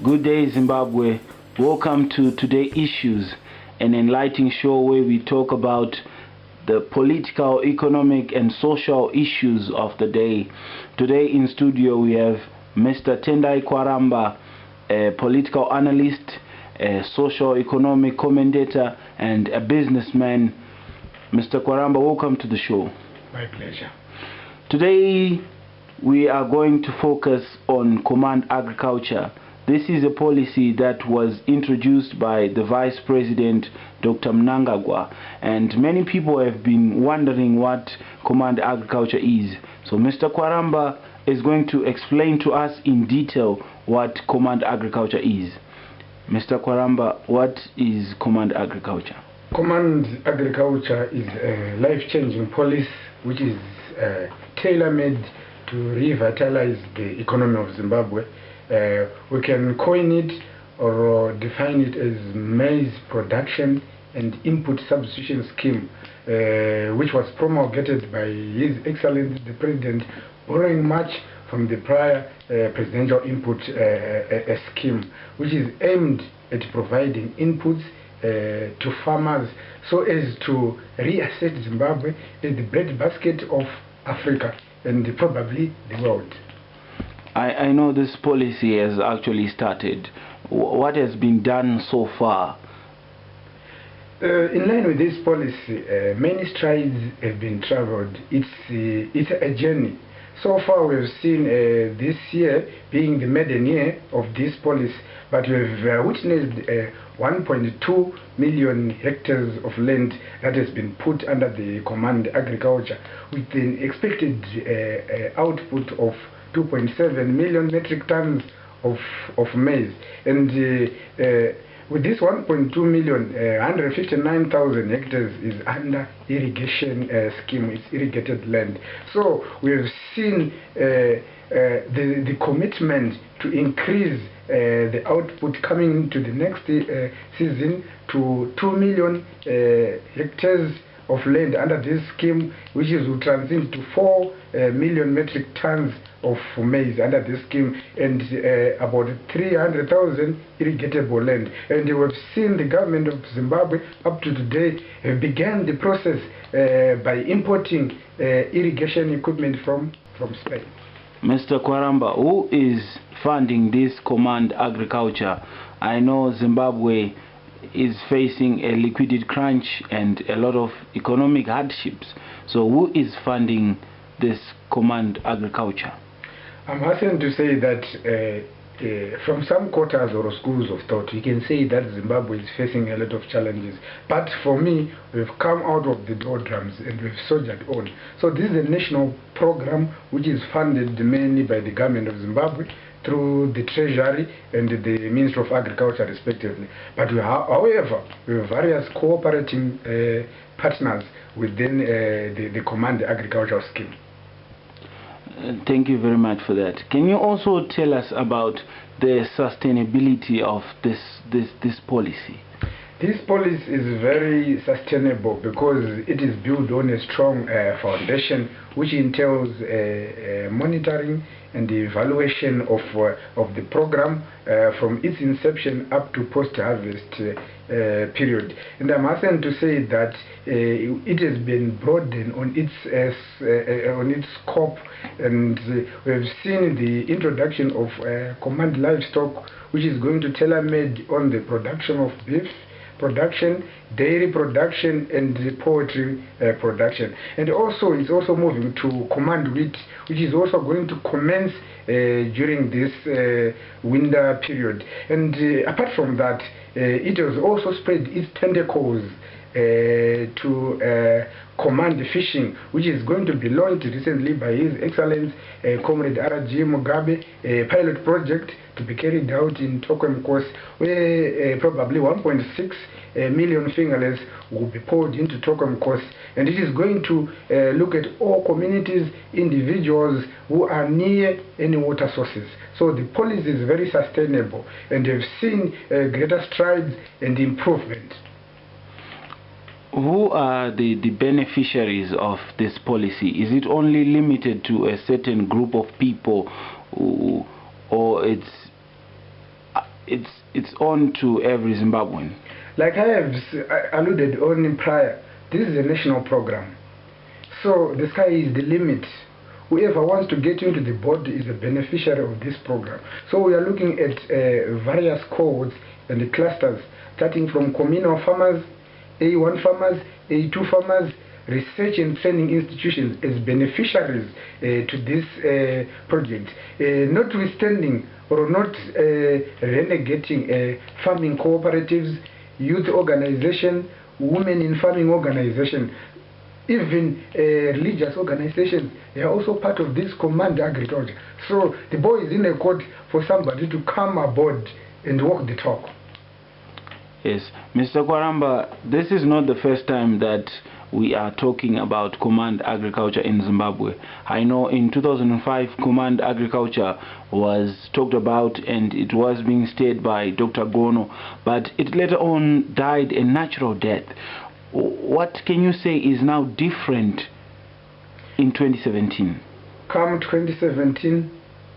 Good day, Zimbabwe. Welcome to Today Issues, an enlightening show where we talk about the political, economic, and social issues of the day. Today in studio we have Mr. Tendai Kwaramba, a political analyst, a socio-economic commentator, and a businessman. Mr. Kwaramba, welcome to the show. My pleasure. Today we are going to focus on Command Agriculture. This is a policy that was introduced by the Vice President, Dr. Mnangagwa, and many people have been wondering what Command Agriculture is. So Mr. Kwaramba is going to explain to us in detail what Command Agriculture is. Mr. Kwaramba, what is Command Agriculture? Command Agriculture is a life-changing policy which is tailor-made to revitalize the economy of Zimbabwe. We can coin it or define it as maize production and input substitution scheme, which was promulgated by His Excellency the President, borrowing much from the prior presidential input scheme, which is aimed at providing inputs to farmers so as to reassert Zimbabwe as the breadbasket of Africa and probably the world. I know this policy has actually started. What has been done so far? In line with this policy, many strides have been traveled. It's a journey. So far we've seen this year being the maiden year of this policy, but we've witnessed 1.2 million hectares of land that has been put under the Command Agriculture, with an expected output of 2.7 million metric tons of maize. And with this 1.2 million, 159,000 hectares is under irrigation scheme. It's irrigated land. So we have seen the commitment to increase the output coming into the next season to 2 million hectares of land under this scheme, which will transit to 4 million metric tons of maize under this scheme, and about 300,000 irrigatable land. And we have seen the government of Zimbabwe up to today have began the process by importing irrigation equipment from Spain. Mr. Kwaramba, who is funding this Command Agriculture? I know Zimbabwe is facing a liquidity crunch and a lot of economic hardships. So who is funding this Command Agriculture? I'm hastened to say that from some quarters or schools of thought, we can say that Zimbabwe is facing a lot of challenges. But for me, we've come out of the doldrums and we've soldiered on. So this is a national program which is funded mainly by the government of Zimbabwe through the Treasury and the Ministry of Agriculture respectively. But however, we have various cooperating partners within the Command Agriculture scheme. Thank you very much for that. Can you also tell us about the sustainability of this policy? This policy is very sustainable because it is built on a strong foundation, which entails monitoring and the evaluation of the program from its inception up to post-harvest period. And I'm hastened to say that it has been broadened on its scope, and we've seen the introduction of Command Livestock, which is going to tailor-made on the production of beef production, dairy production, and the poultry production. And also it's also moving to Command Wheat, which is also going to commence during this winter period. And apart from that, it has also spread its tentacles to Command Fishing, which is going to be launched recently by His Excellency Comrade R.G. Mugabe, a pilot project to be carried out in Tokwemkos, where probably 1.6 million fingerlings will be poured into Tokwemkos, and it is going to look at all communities, individuals who are near any water sources. So the policy is very sustainable, and they've seen greater strides and improvement. Who are the beneficiaries of this policy? Is it only limited to a certain group of people, or it's it's on to every Zimbabwean. Like I have alluded on prior, this is a national program. So the sky is the limit. Whoever wants to get into the board is a beneficiary of this program. So we are looking at various codes and the clusters, starting from communal farmers, A1 farmers, A2 farmers, research and training institutions as beneficiaries to this project, notwithstanding or not renegating farming cooperatives, youth organization, women in farming organization, even religious organizations. They are also part of this command agriculture. So the ball is in a court for somebody to come aboard and walk the talk. Yes, Mr. Kwaramba, this is not the first time that we are talking about command agriculture in Zimbabwe. I know in 2005 command agriculture was talked about and it was being steered by Dr. Gono, but it later on died a natural death. What can you say is now different in 2017? Come 2017,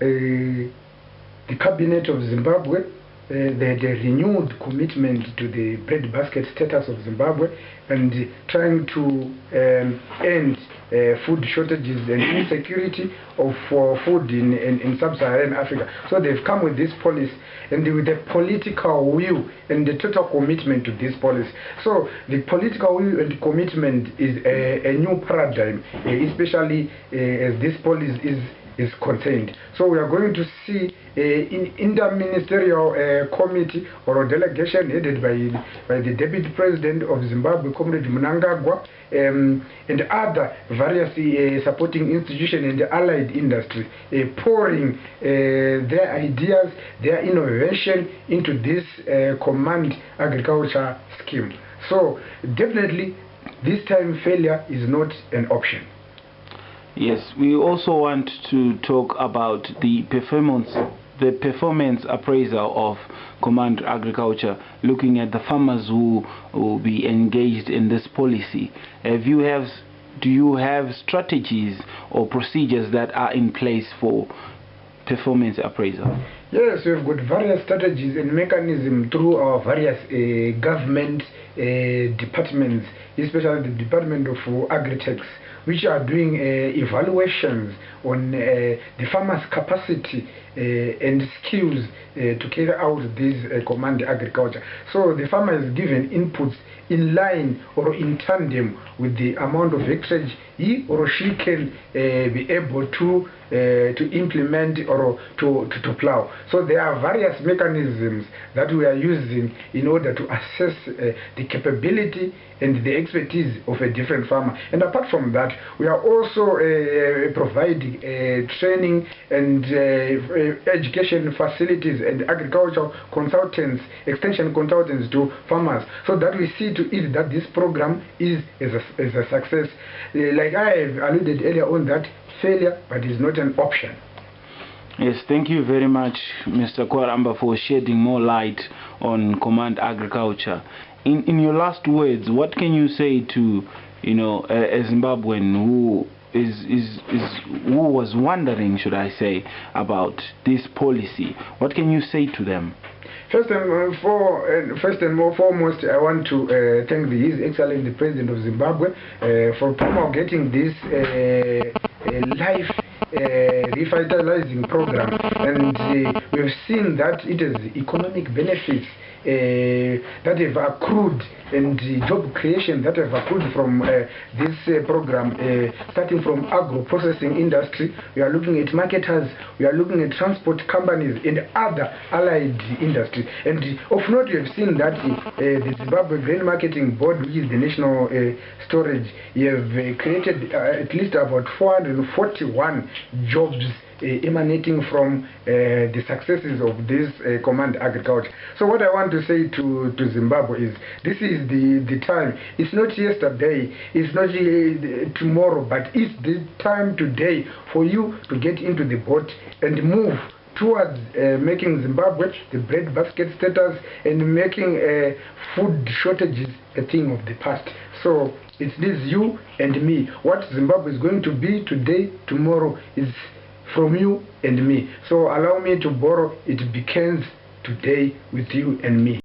the cabinet of Zimbabwe, they had a renewed commitment to the breadbasket status of Zimbabwe and trying to end food shortages and insecurity of food in sub-Saharan Africa. So they've come with this policy and with the political will and the total commitment to this policy. So the political will and commitment is a new paradigm, especially as this policy is concerned. So we are going to see an interministerial committee or a delegation headed by the Deputy President of Zimbabwe, Comrade Mnangagwa, and other various supporting institutions and the allied industry, pouring their ideas, their innovation into this command agriculture scheme. So definitely this time failure is not an option. Yes, we also want to talk about the performance appraisal of command agriculture, looking at the farmers who will be engaged in this policy. Do you have strategies or procedures that are in place for performance appraisal? Yes, we've got various strategies and mechanisms through our various government departments, especially the Department of Agri-Tech, which are doing evaluations on the farmer's capacity and skills to carry out this command agriculture. So the farmer is given inputs in line or in tandem with the amount of acreage he or she can be able to implement or to plow. So there are various mechanisms that we are using in order to assess the capability and the expertise of a different farmer. And apart from that, we are also providing training and education facilities and agricultural consultants, extension consultants to farmers, so that we see to it that this program is a success. Like I have alluded earlier on, that failure but is not an option. Yes, thank you very much, Mr. Kwaramba, for shedding more light on command agriculture. In your last words, what can you say to a Zimbabwean who was wondering, should I say, about this policy? What can you say to them? First and foremost, I want to thank His Excellency the President of Zimbabwe for promulgating this life revitalizing program, and we've seen that it has economic benefits that have accrued and job creation that have accrued from this program, starting from agro-processing industry. We are looking at marketers, we are looking at transport companies and other allied industry. And of note, you have seen that the Zimbabwe Grain Marketing Board, which is the national storage, you have created at least about 441 jobs emanating from the successes of this command agriculture. So what I want to say to Zimbabwe is, this is the time. It's not yesterday, it's not tomorrow, but it's the time today for you to get into the boat and move towards making Zimbabwe the breadbasket status and making food shortages a thing of the past. So it needs you and me. What Zimbabwe is going to be today, tomorrow, is from you and me. So allow me to borrow, it begins today with you and me.